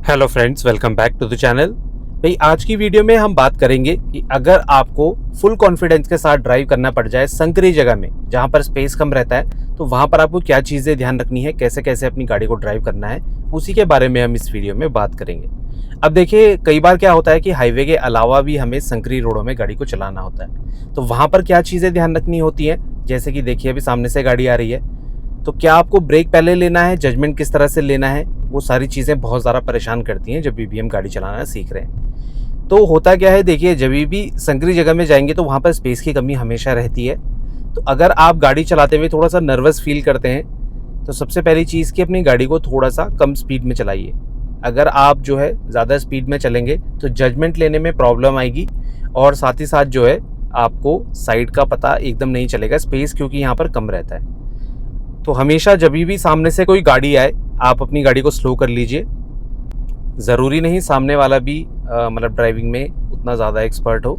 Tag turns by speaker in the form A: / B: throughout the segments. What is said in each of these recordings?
A: Hello friends, welcome back to the channel. भाई आज की वीडियो में हम बात करेंगे कि अगर आपको फुल कॉन्फिडेंस के साथ ड्राइव करना पड़ जाए संकरी जगह में जहां पर स्पेस कम रहता है, तो वहां पर आपको क्या चीज़ें ध्यान रखनी है, कैसे कैसे अपनी गाड़ी को ड्राइव करना है, उसी के बारे में हम इस वीडियो में बात करेंगे। अब देखिए, कई बार क्या होता है कि हाईवे के अलावा भी हमें संकरी रोडों में गाड़ी को चलाना होता है, तो वहाँ पर क्या चीज़ें ध्यान रखनी होती हैं। जैसे कि देखिए, अभी सामने से गाड़ी आ रही है, तो क्या आपको ब्रेक पहले लेना है, जजमेंट किस तरह से लेना है, वो सारी चीज़ें बहुत ज़्यादा परेशान करती हैं जब भी हम गाड़ी चलाना सीख रहे हैं। तो होता क्या है, देखिए जब भी संकरी जगह में जाएंगे तो वहाँ पर स्पेस की कमी हमेशा रहती है। तो अगर आप गाड़ी चलाते हुए थोड़ा सा नर्वस फील करते हैं, तो सबसे पहली चीज़ कि अपनी गाड़ी को थोड़ा सा कम स्पीड में चलाइए। अगर आप जो है ज़्यादा स्पीड में चलेंगे तो जजमेंट लेने में प्रॉब्लम आएगी, और साथ ही साथ जो है आपको साइड का पता एकदम नहीं चलेगा, स्पेस क्योंकि यहाँ पर कम रहता है। तो हमेशा जब भी सामने से कोई गाड़ी आए, आप अपनी गाड़ी को स्लो कर लीजिए। ज़रूरी नहीं सामने वाला भी मतलब ड्राइविंग में उतना ज़्यादा एक्सपर्ट हो,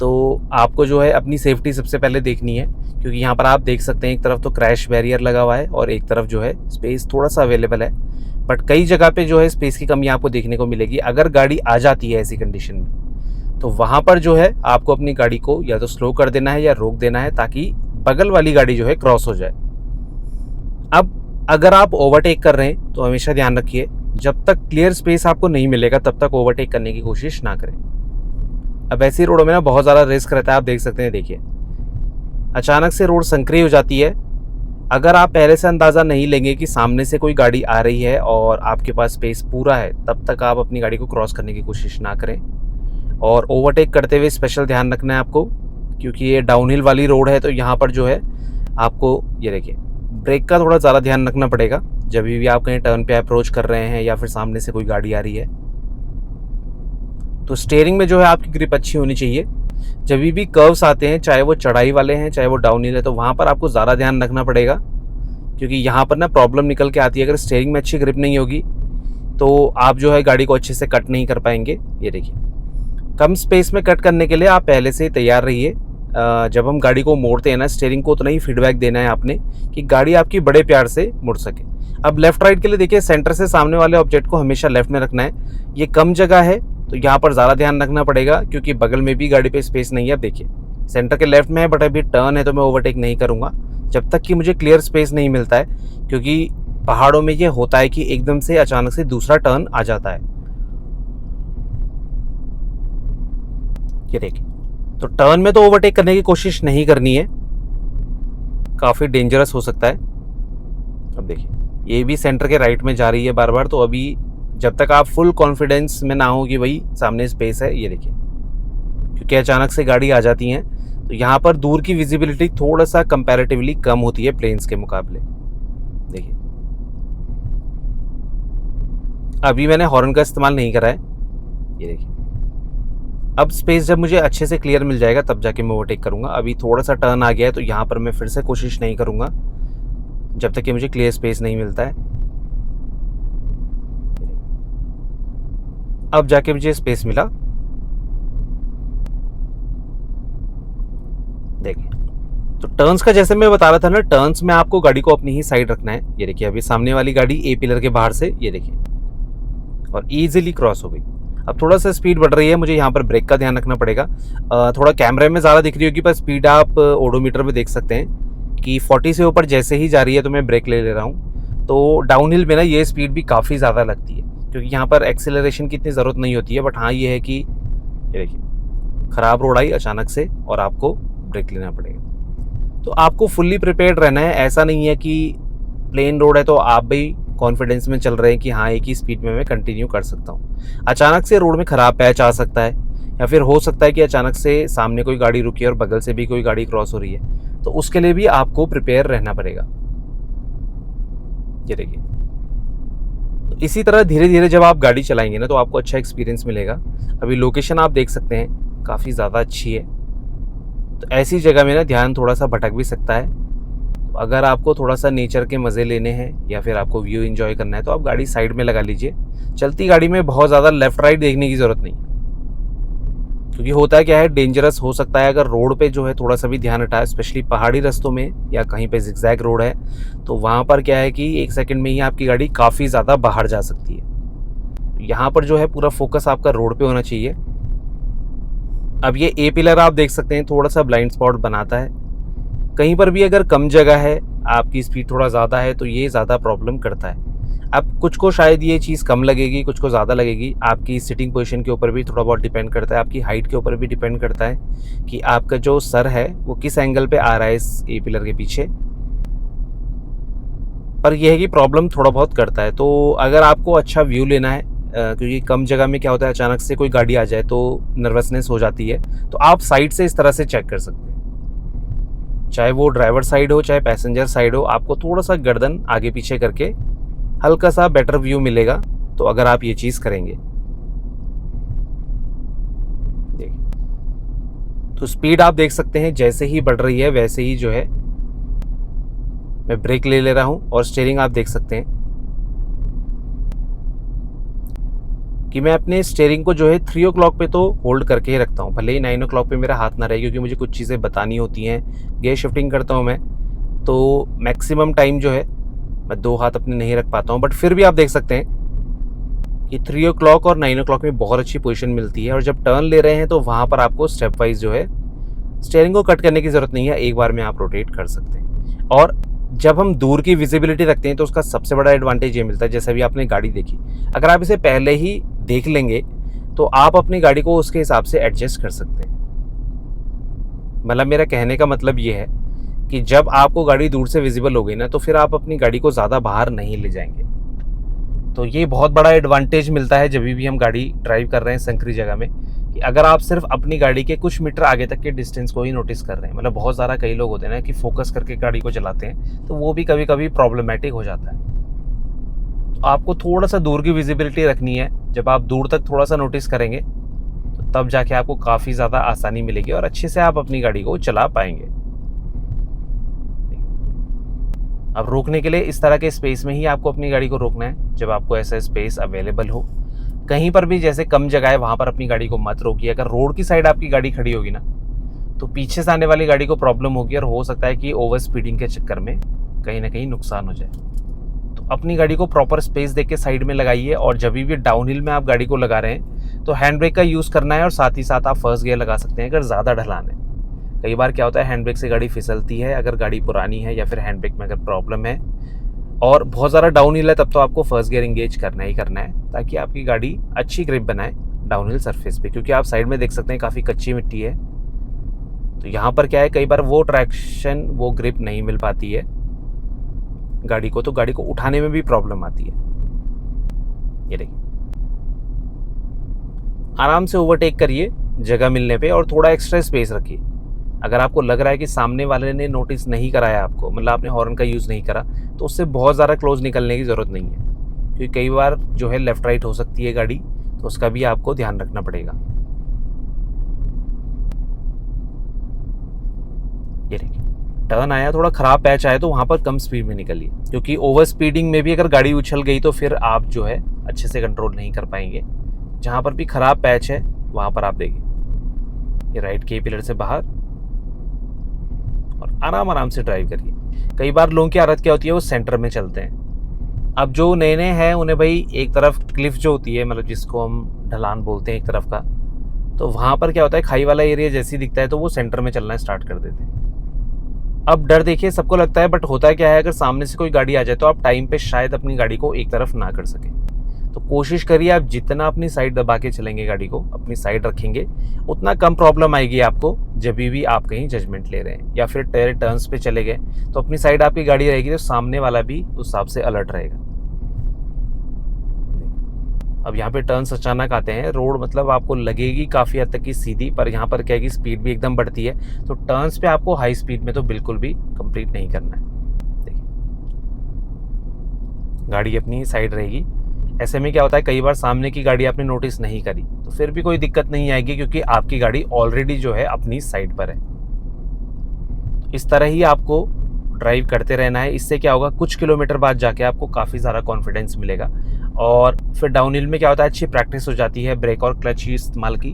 A: तो आपको जो है अपनी सेफ्टी सबसे पहले देखनी है, क्योंकि यहाँ पर आप देख सकते हैं एक तरफ तो क्रैश बैरियर लगा हुआ है और एक तरफ जो है स्पेस थोड़ा सा अवेलेबल है। बट कई जगह पे जो है स्पेस की कमी आपको देखने को मिलेगी। अगर गाड़ी आ जाती है ऐसी कंडीशन में, तो वहाँ पर जो है आपको अपनी गाड़ी को या तो स्लो कर देना है या रोक देना है, ताकि बगल वाली गाड़ी जो है क्रॉस हो जाए। अब अगर आप ओवरटेक कर रहे हैं तो हमेशा ध्यान रखिए, जब तक क्लियर स्पेस आपको नहीं मिलेगा तब तक ओवरटेक करने की कोशिश ना करें। अब ऐसी रोडों में ना बहुत ज़्यादा रिस्क रहता है। आप देख सकते हैं, देखिए अचानक से रोड संकरी हो जाती है। अगर आप पहले से अंदाज़ा नहीं लेंगे कि सामने से कोई गाड़ी आ रही है और आपके पास स्पेस पूरा है, तब तक आप अपनी गाड़ी को क्रॉस करने की कोशिश ना करें। और ओवरटेक करते हुए स्पेशल ध्यान रखना है आपको, क्योंकि ये डाउनहिल वाली रोड है। तो यहाँ पर जो है आपको ये देखिए ब्रेक का थोड़ा ज़्यादा ध्यान रखना पड़ेगा जब भी आप कहीं टर्न पे अप्रोच कर रहे हैं या फिर सामने से कोई गाड़ी आ रही है। तो स्टीयरिंग में जो है आपकी ग्रिप अच्छी होनी चाहिए। जब भी कर्व्स आते हैं, चाहे वो चढ़ाई वाले हैं चाहे वो डाउनहिल है, तो वहाँ पर आपको ज़्यादा ध्यान रखना पड़ेगा, क्योंकि यहाँ पर ना प्रॉब्लम निकल के आती है। अगर स्टीयरिंग में अच्छी ग्रिप नहीं होगी तो आप जो है गाड़ी को अच्छे से कट नहीं कर पाएंगे। ये देखिए, कम स्पेस में कट करने के लिए आप पहले से ही तैयार रहिए। जब हम गाड़ी को मोड़ते हैं ना, स्टीयरिंग को उतना ही फीडबैक देना है आपने कि गाड़ी आपकी बड़े प्यार से मुड़ सके। अब लेफ्ट राइट के लिए देखिए, सेंटर से सामने वाले ऑब्जेक्ट को हमेशा लेफ्ट में रखना है। ये कम जगह है तो यहाँ पर ज़्यादा ध्यान रखना पड़ेगा, क्योंकि बगल में भी गाड़ी पे स्पेस नहीं है। अब देखिए सेंटर के लेफ्ट में है, बट अभी टर्न है तो मैं ओवरटेक नहीं करूँगा जब तक कि मुझे क्लियर स्पेस नहीं मिलता है, क्योंकि पहाड़ों में ये होता है कि एकदम से अचानक से दूसरा टर्न आ जाता है। ये देखिए, तो टर्न में तो ओवरटेक करने की कोशिश नहीं करनी है, काफ़ी डेंजरस हो सकता है। अब देखिए, ये भी सेंटर के राइट में जा रही है बार बार। तो अभी जब तक आप फुल कॉन्फिडेंस में ना हो कि भाई सामने स्पेस है, ये देखिए, क्योंकि अचानक से गाड़ी आ जाती है तो यहाँ पर दूर की विजिबिलिटी थोड़ा सा कंपैरेटिवली कम होती है प्लेन्स के मुकाबले। देखिए, अभी मैंने हॉर्न का इस्तेमाल नहीं करा है। ये देखिए, अब स्पेस जब मुझे अच्छे से क्लियर मिल जाएगा तब जाके मैं ओवरटेक करूंगा। अभी थोड़ा सा टर्न आ गया है तो यहाँ पर मैं फिर से कोशिश नहीं करूंगा जब तक कि मुझे क्लियर स्पेस नहीं मिलता है। अब जाके मुझे स्पेस मिला। देखिए, तो टर्न्स का जैसे मैं बता रहा था ना, टर्न्स में आपको गाड़ी को अपनी ही साइड रखना है। ये देखिए, अभी सामने वाली गाड़ी ए पिलर के बाहर से, ये देखिए, और इजीली क्रॉस हो गई। अब थोड़ा सा स्पीड बढ़ रही है, मुझे यहाँ पर ब्रेक का ध्यान रखना पड़ेगा। थोड़ा कैमरे में ज़्यादा दिख रही होगी, पर स्पीड आप ओडोमीटर में देख सकते हैं कि 40 से ऊपर जैसे ही जा रही है तो मैं ब्रेक ले रहा हूँ। तो डाउनहिल में ना ये स्पीड भी काफ़ी ज़्यादा लगती है, क्योंकि यहाँ पर एक्सेलरेशन की इतनी ज़रूरत नहीं होती है। बट हाँ, ये है कि ये देखिए, ख़राब रोड आई अचानक से और आपको ब्रेक लेना पड़ेगा। तो आपको फुल्ली प्रिपेयर्ड रहना है। ऐसा नहीं है कि प्लेन रोड है तो आप भी कॉन्फिडेंस में चल रहे हैं कि हाँ एक ही स्पीड में मैं कंटिन्यू कर सकता हूँ। अचानक से रोड में ख़राब पैच आ सकता है, या फिर हो सकता है कि अचानक से सामने कोई गाड़ी रुकी है और बगल से भी कोई गाड़ी क्रॉस हो रही है, तो उसके लिए भी आपको प्रिपेयर रहना पड़ेगा। ये देखिए, तो इसी तरह धीरे धीरे जब आप गाड़ी चलाएंगे ना तो आपको अच्छा एक्सपीरियंस मिलेगा। अभी लोकेशन आप देख सकते हैं काफ़ी ज़्यादा अच्छी है, तो ऐसी जगह में ना ध्यान थोड़ा सा भटक भी सकता है। तो अगर आपको थोड़ा सा नेचर के मज़े लेने हैं या फिर आपको व्यू एंजॉय करना है तो आप गाड़ी साइड में लगा लीजिए। चलती गाड़ी में बहुत ज़्यादा लेफ्ट राइट देखने की ज़रूरत नहीं, क्योंकि होता है क्या है, डेंजरस हो सकता है अगर रोड पे जो है थोड़ा सा भी ध्यान हटाए, स्पेशली पहाड़ी रास्तों में या कहीं पे जिगजैग रोड है, तो वहाँ पर क्या है कि 1 सेकंड में ही आपकी गाड़ी काफ़ी ज़्यादा बाहर जा सकती है। यहाँ पर जो है पूरा फोकस आपका रोड पे होना चाहिए। अब ये ए पिलर आप देख सकते हैं थोड़ा सा ब्लाइंड स्पॉट बनाता है। कहीं पर भी अगर कम जगह है, आपकी स्पीड थोड़ा ज़्यादा है, तो ये ज़्यादा प्रॉब्लम करता है। अब कुछ को शायद ये चीज़ कम लगेगी, कुछ को ज़्यादा लगेगी। आपकी सिटिंग पोजीशन के ऊपर भी थोड़ा बहुत डिपेंड करता है, आपकी हाइट के ऊपर भी डिपेंड करता है कि आपका जो सर है वो किस एंगल पे आ रहा है इस ए पिलर के पीछे। पर यह है कि प्रॉब्लम थोड़ा बहुत करता है। तो अगर आपको अच्छा व्यू लेना है, क्योंकि कम जगह में क्या होता है अचानक से कोई गाड़ी आ जाए तो नर्वसनेस हो जाती है, तो आप साइड से इस तरह से चेक कर सकते हैं। चाहे वो ड्राइवर साइड हो चाहे पैसेंजर साइड हो, आपको थोड़ा सा गर्दन आगे पीछे करके हल्का सा बेटर व्यू मिलेगा। तो अगर आप ये चीज़ करेंगे, देखिए तो स्पीड आप देख सकते हैं जैसे ही बढ़ रही है वैसे ही जो है मैं ब्रेक ले रहा हूं। और स्टीयरिंग आप देख सकते हैं कि मैं अपने स्टीयरिंग को जो है 3 o'clock पे तो होल्ड करके ही रखता हूँ, भले ही 9 o'clock पे मेरा हाथ ना रहे, क्योंकि मुझे कुछ चीज़ें बतानी होती हैं। गियर शिफ्टिंग करता हूँ मैं, तो मैक्सिमम टाइम जो है मैं 2 हाथ अपने नहीं रख पाता हूँ। बट फिर भी आप देख सकते हैं कि 3 o'clock और 9 o'clock में बहुत अच्छी पोजीशन मिलती है। और जब टर्न ले रहे हैं तो वहाँ पर आपको स्टेप वाइज जो है स्टीयरिंग को कट करने की ज़रूरत नहीं है, एक बार में आप रोटेट कर सकते हैं। और जब हम दूर की विजिबिलिटी रखते हैं तो उसका सबसे बड़ा एडवांटेज ये मिलता है, जैसे अभी आपने गाड़ी देखी, अगर आप इसे पहले ही देख लेंगे तो आप अपनी गाड़ी को उसके हिसाब से एडजस्ट कर सकते हैं। मतलब मेरा कहने का मतलब ये है कि जब आपको गाड़ी दूर से विजिबल हो गई ना, तो फिर आप अपनी गाड़ी को ज़्यादा बाहर नहीं ले जाएंगे। तो ये बहुत बड़ा एडवांटेज मिलता है जब भी हम गाड़ी ड्राइव कर रहे हैं संकरी जगह में, कि अगर आप सिर्फ अपनी गाड़ी के कुछ मीटर आगे तक के डिस्टेंस को ही नोटिस कर रहे हैं। मतलब बहुत ज़्यादा कई लोग होते हैं ना कि फोकस करके गाड़ी को चलाते हैं, तो वो भी कभी कभी प्रॉब्लमेटिक हो जाता है। तो आपको थोड़ा सा दूर की विजिबिलिटी रखनी है। जब आप दूर तक थोड़ा सा नोटिस करेंगे तो तब जाके आपको काफ़ी ज़्यादा आसानी मिलेगी और अच्छे से आप अपनी गाड़ी को चला पाएंगे। अब रोकने के लिए इस तरह के स्पेस में ही आपको अपनी गाड़ी को रोकना है, जब आपको ऐसा स्पेस अवेलेबल हो। कहीं पर भी जैसे कम जगह है वहाँ पर अपनी गाड़ी को मत रोकिए। अगर रोड की साइड आपकी गाड़ी खड़ी होगी ना, तो पीछे से आने वाली गाड़ी को प्रॉब्लम होगी और हो सकता है कि ओवर स्पीडिंग के चक्कर में कहीं ना कहीं नुकसान हो जाए। तो अपनी गाड़ी को प्रॉपर स्पेस देख के साइड में लगाइए। और जब भी डाउन हिल में आप गाड़ी को लगा रहे हैं तो हैंड ब्रेक का यूज़ करना है, और साथ ही साथ आप फर्स्ट गियर लगा सकते हैं अगर ज़्यादा ढलान है। कई बार क्या होता है हैंड ब्रेक से गाड़ी फिसलती है, अगर गाड़ी पुरानी है या फिर हैंड ब्रेक में अगर प्रॉब्लम है और बहुत ज़्यादा डाउन हिल है, तब तो आपको फर्स्ट गियर इंगेज करना ही करना है, ताकि आपकी गाड़ी अच्छी ग्रिप बनाए डाउन हिल सरफेस पे। क्योंकि आप साइड में देख सकते हैं काफ़ी कच्ची मिट्टी है, तो यहाँ पर क्या है कई बार वो ट्रैक्शन वो ग्रिप नहीं मिल पाती है गाड़ी को, तो गाड़ी को उठाने में भी प्रॉब्लम आती है। ये देखिए, आराम से ओवरटेक करिए जगह मिलने पे और थोड़ा एक्स्ट्रा स्पेस रखिए। अगर आपको लग रहा है कि सामने वाले ने नोटिस नहीं कराया आपको, मतलब आपने हॉर्न का यूज़ नहीं करा, तो उससे बहुत ज़्यादा क्लोज निकलने की ज़रूरत नहीं है, क्योंकि कई बार जो है लेफ़्ट राइट हो सकती है गाड़ी, तो उसका भी आपको ध्यान रखना पड़ेगा। ये देखिए, टर्न आया, थोड़ा ख़राब पैच आया, तो वहाँ पर कम स्पीड में निकलिए, क्योंकि ओवर स्पीडिंग में भी अगर गाड़ी उछल गई तो फिर आप जो है अच्छे से कंट्रोल नहीं कर पाएंगे। जहाँ पर भी ख़राब पैच है वहाँ पर आप देखिए, ये राइट के पिलर से बाहर और आराम से ड्राइव करिए। कई बार लोगों की आदत क्या होती है, वो सेंटर में चलते हैं। अब जो नए नए हैं उन्हें भाई एक तरफ क्लिफ जो होती है, मतलब जिसको हम ढलान बोलते हैं एक तरफ का, तो वहाँ पर क्या होता है खाई वाला एरिया जैसे ही दिखता है तो वो सेंटर में चलना स्टार्ट कर देते हैं। अब डर देखिए सबको लगता है, बट होता क्या है अगर सामने से कोई गाड़ी आ जाए तो आप टाइम पे शायद अपनी गाड़ी को एक तरफ ना कर सकें। तो कोशिश करिए आप जितना अपनी साइड दबा के चलेंगे, गाड़ी को अपनी साइड रखेंगे, उतना कम प्रॉब्लम आएगी आपको जब भी आप कहीं जजमेंट ले रहे हैं या फिर टर्न्स पे चले गए, तो अपनी साइड आपकी गाड़ी रहेगी तो सामने वाला भी उस हिसाब से अलर्ट रहेगा। अब यहाँ पे टर्न्स अचानक आते हैं, रोड मतलब आपको लगेगी काफ़ी हद तक की सीधी, पर यहाँ पर क्या है कि स्पीड भी एकदम बढ़ती है, तो टर्न्स पे आपको हाई स्पीड में तो बिल्कुल भी कंप्लीट नहीं करना है। देखिए, गाड़ी अपनी साइड रहेगी। ऐसे में क्या होता है कई बार सामने की गाड़ी आपने नोटिस नहीं करी तो फिर भी कोई दिक्कत नहीं आएगी, क्योंकि आपकी गाड़ी ऑलरेडी जो है अपनी साइड पर है। इस तरह ही आपको ड्राइव करते रहना है। इससे क्या होगा, कुछ किलोमीटर बाद जाके आपको काफ़ी ज़्यादा कॉन्फिडेंस मिलेगा। और फिर डाउन हिल में क्या होता है, अच्छी प्रैक्टिस हो जाती है ब्रेक और क्लच ही इस्तेमाल की,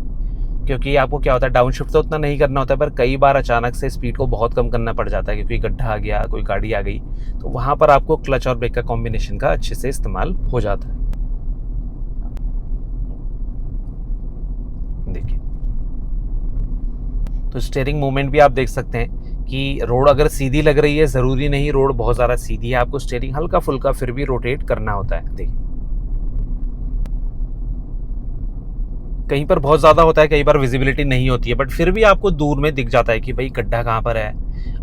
A: क्योंकि आपको क्या होता है डाउन शिफ्ट तो उतना नहीं करना होता है, पर कई बार अचानक से स्पीड को बहुत कम करना पड़ जाता है, क्योंकि गड्ढा आ गया, कोई गाड़ी आ गई, तो वहाँ पर आपको क्लच और ब्रेक का कॉम्बिनेशन का अच्छे से इस्तेमाल हो जाता है। तो स्टीयरिंग मूवमेंट भी आप देख सकते हैं कि रोड अगर सीधी लग रही है, ज़रूरी नहीं रोड बहुत ज़्यादा सीधी है, आपको स्टीयरिंग हल्का फुल्का फिर भी रोटेट करना होता है। देखिए कहीं पर बहुत ज़्यादा होता है, कई बार विजिबिलिटी नहीं होती है, बट फिर भी आपको दूर में दिख जाता है कि भाई गड्ढा कहाँ पर है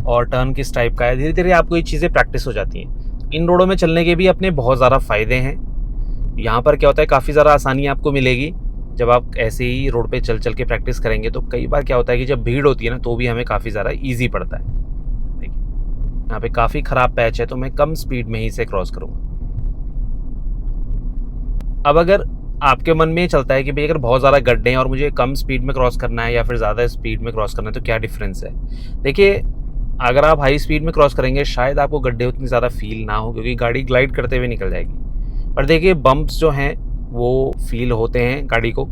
A: और टर्न किस टाइप का है। धीरे धीरे आपको ये चीज़ें प्रैक्टिस हो जाती हैं। इन रोडों में चलने के भी अपने बहुत ज़्यादा फ़ायदे हैं। यहाँ पर क्या होता है, काफ़ी ज़्यादा आसानी आपको मिलेगी जब आप ऐसे ही रोड पे चल चल के प्रैक्टिस करेंगे। तो कई बार क्या होता है कि जब भीड़ होती है ना, तो भी हमें काफ़ी ज़्यादा ईजी पड़ता है। देखिए यहाँ पे काफ़ी ख़राब पैच है, तो मैं कम स्पीड में ही इसे क्रॉस करूँगा। अब अगर आपके मन में ये चलता है कि भाई अगर बहुत ज़्यादा गड्ढे हैं और मुझे कम स्पीड में क्रॉस करना है या फिर ज़्यादा स्पीड में क्रॉस करना है, तो क्या डिफरेंस है। देखिए अगर आप हाई स्पीड में क्रॉस करेंगे शायद आपको गड्ढे उतनी ज़्यादा फील ना हो, क्योंकि गाड़ी ग्लाइड करते हुए निकल जाएगी। पर देखिए बम्प्स जो हैं वो फील होते हैं गाड़ी को,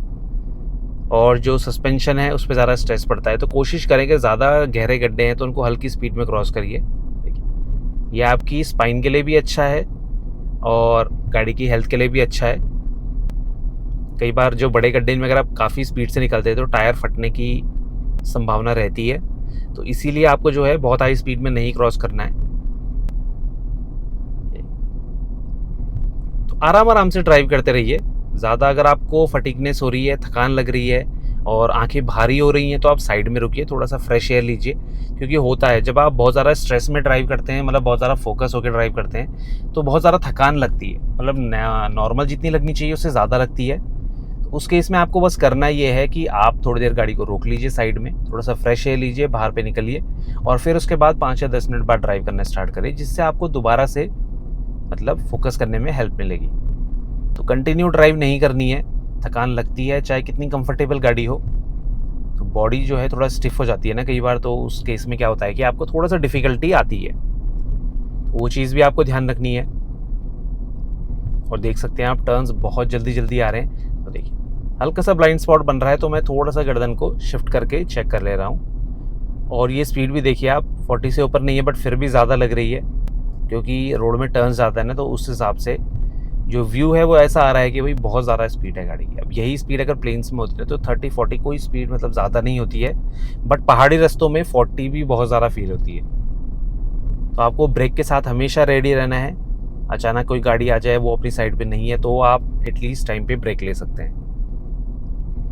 A: और जो सस्पेंशन है उस पर ज़्यादा स्ट्रेस पड़ता है। तो कोशिश करें कि ज़्यादा गहरे गड्ढे हैं तो उनको हल्की स्पीड में क्रॉस करिए। देखिए ये आपकी स्पाइन के लिए भी अच्छा है और गाड़ी की हेल्थ के लिए भी अच्छा है। कई बार जो बड़े गड्ढे में अगर आप काफ़ी स्पीड से निकलते हैं तो टायर फटने की संभावना रहती है, तो इसीलिए आपको जो है बहुत हाई स्पीड में नहीं क्रॉस करना है। तो आराम आराम से ड्राइव करते रहिए। ज़्यादा अगर आपको फटीगनेस हो रही है, थकान लग रही है और आंखें भारी हो रही हैं, तो आप साइड में रुकिए, थोड़ा सा फ्रेश एयर लीजिए। क्योंकि होता है जब आप बहुत ज़्यादा स्ट्रेस में ड्राइव करते हैं, मतलब बहुत ज़्यादा फोकस होकर ड्राइव करते हैं, तो बहुत ज़्यादा थकान लगती है, मतलब नॉर्मल जितनी लगनी चाहिए उससे ज़्यादा लगती है। उस केस में आपको बस करना ये है कि आप थोड़ी देर गाड़ी को रोक लीजिए साइड में, थोड़ा सा फ्रेश एयर लीजिए, बाहर पे निकलिए और फिर उसके बाद 5 या 10 मिनट बाद ड्राइव करना स्टार्ट करिए, जिससे आपको दोबारा से मतलब फोकस करने में हेल्प मिलेगी। तो कंटिन्यू ड्राइव नहीं करनी है, थकान लगती है चाहे कितनी कंफर्टेबल गाड़ी हो, तो बॉडी जो है थोड़ा स्टिफ हो जाती है ना कई बार। तो उस केस में क्या होता है कि आपको थोड़ा सा डिफ़िकल्टी आती है, तो वो चीज़ भी आपको ध्यान रखनी है। और देख सकते हैं आप टर्न्स बहुत जल्दी जल्दी आ रहे हैं। तो देखिए हल्का सा ब्लाइंड स्पॉट बन रहा है, तो मैं थोड़ा सा गर्दन को शिफ्ट करके चेक कर ले रहा हूँ। और ये स्पीड भी देखिए आप 40 से ऊपर नहीं है, बट फिर भी ज़्यादा लग रही है, क्योंकि रोड में टर्न्स ज़्यादा है ना, तो उस हिसाब से जो व्यू है वो ऐसा आ रहा है कि भाई बहुत ज़्यादा स्पीड है गाड़ी की। अब यही स्पीड अगर प्लेन्स में होती है तो 30-40 कोई स्पीड मतलब ज़्यादा नहीं होती है, बट पहाड़ी रास्तों में 40 भी बहुत ज़्यादा फील होती है। तो आपको ब्रेक के साथ हमेशा रेडी रहना है। अचानक कोई गाड़ी आ जाए, वो अपनी साइड पे नहीं है, तो आप एटलीस्ट टाइम पे ब्रेक ले सकते हैं।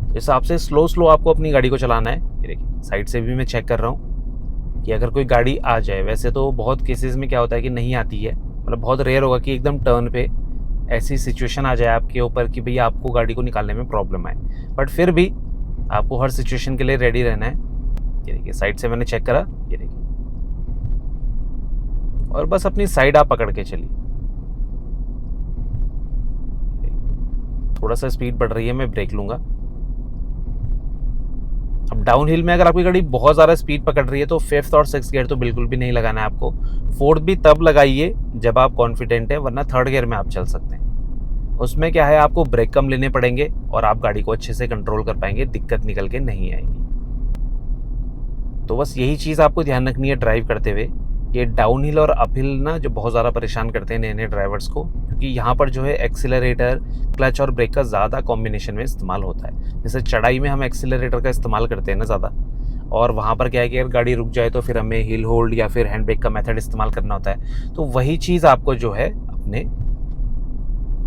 A: इस हिसाब से स्लो आपको अपनी गाड़ी को चलाना है। ये देखिए साइड से भी मैं चेक कर रहा हूँ कि अगर कोई गाड़ी आ जाए, वैसे तो बहुत केसेस में क्या होता है कि नहीं आती है, मतलब बहुत रेयर होगा कि एकदम टर्न पे ऐसी सिचुएशन आ जाए आपके ऊपर कि भई आपको गाड़ी को निकालने में प्रॉब्लम आए, बट फिर भी आपको हर सिचुएशन के लिए रेडी रहना है। ये देखिए साइड से मैंने चेक करा, ये देखिए, और बस अपनी साइड आप पकड़ के चलिए। थोड़ा सा स्पीड बढ़ रही है, मैं ब्रेक लूंगा। अब डाउन हिल में अगर आपकी गाड़ी बहुत ज़्यादा स्पीड पकड़ रही है तो 5th और 6th गियर तो बिल्कुल भी नहीं लगाना है आपको। 4th भी तब लगाइए जब आप कॉन्फिडेंट हैं, वरना 3rd गियर में आप चल सकते हैं। उसमें क्या है, आपको ब्रेक कम लेने पड़ेंगे और आप गाड़ी को अच्छे से कंट्रोल कर पाएंगे, दिक्कत निकल के नहीं आएगी। तो बस यही चीज़ आपको ध्यान रखनी है ड्राइव करते हुए। ये डाउन हिल और अप हिल ना जो बहुत ज़्यादा परेशान करते हैं नए नए ड्राइवर्स को, क्योंकि यहाँ पर जो है एक्सीलरेटर, क्लच और ब्रेक का ज़्यादा कॉम्बिनेशन में इस्तेमाल होता है। जैसे चढ़ाई में हम एक्सीलरेटर का इस्तेमाल करते हैं ना ज़्यादा, और वहाँ पर क्या है कि अगर गाड़ी रुक जाए तो फिर हमें हिल होल्ड या फिर हैंड ब्रेक का मेथड इस्तेमाल करना होता है। तो वही चीज़ आपको जो है अपने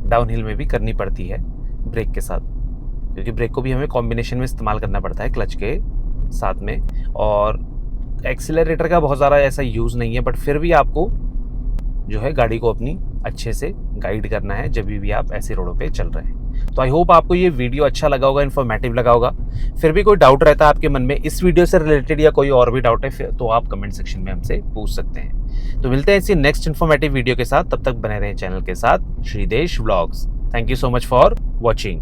A: डाउन हिल में भी करनी पड़ती है ब्रेक के साथ, क्योंकि ब्रेक को भी हमें कॉम्बिनेशन में इस्तेमाल करना पड़ता है क्लच के साथ में। और एक्सीलरेटर का बहुत ज़्यादा ऐसा यूज़ नहीं है, बट फिर भी आपको जो है गाड़ी को अपनी अच्छे से गाइड करना है जब भी आप ऐसे रोडों पे चल रहे हैं। तो आई होप आपको ये वीडियो अच्छा लगा होगा, इन्फॉर्मेटिव लगा होगा। फिर भी कोई डाउट रहता है आपके मन में इस वीडियो से रिलेटेड या कोई और भी डाउट है, फिर तो आप कमेंट सेक्शन में हमसे पूछ सकते हैं। तो मिलते हैं इसी नेक्स्ट इन्फॉर्मेटिव वीडियो के साथ, तब तक बने रहें चैनल के साथ, Shridesh vlogs. Thank you so much for watching.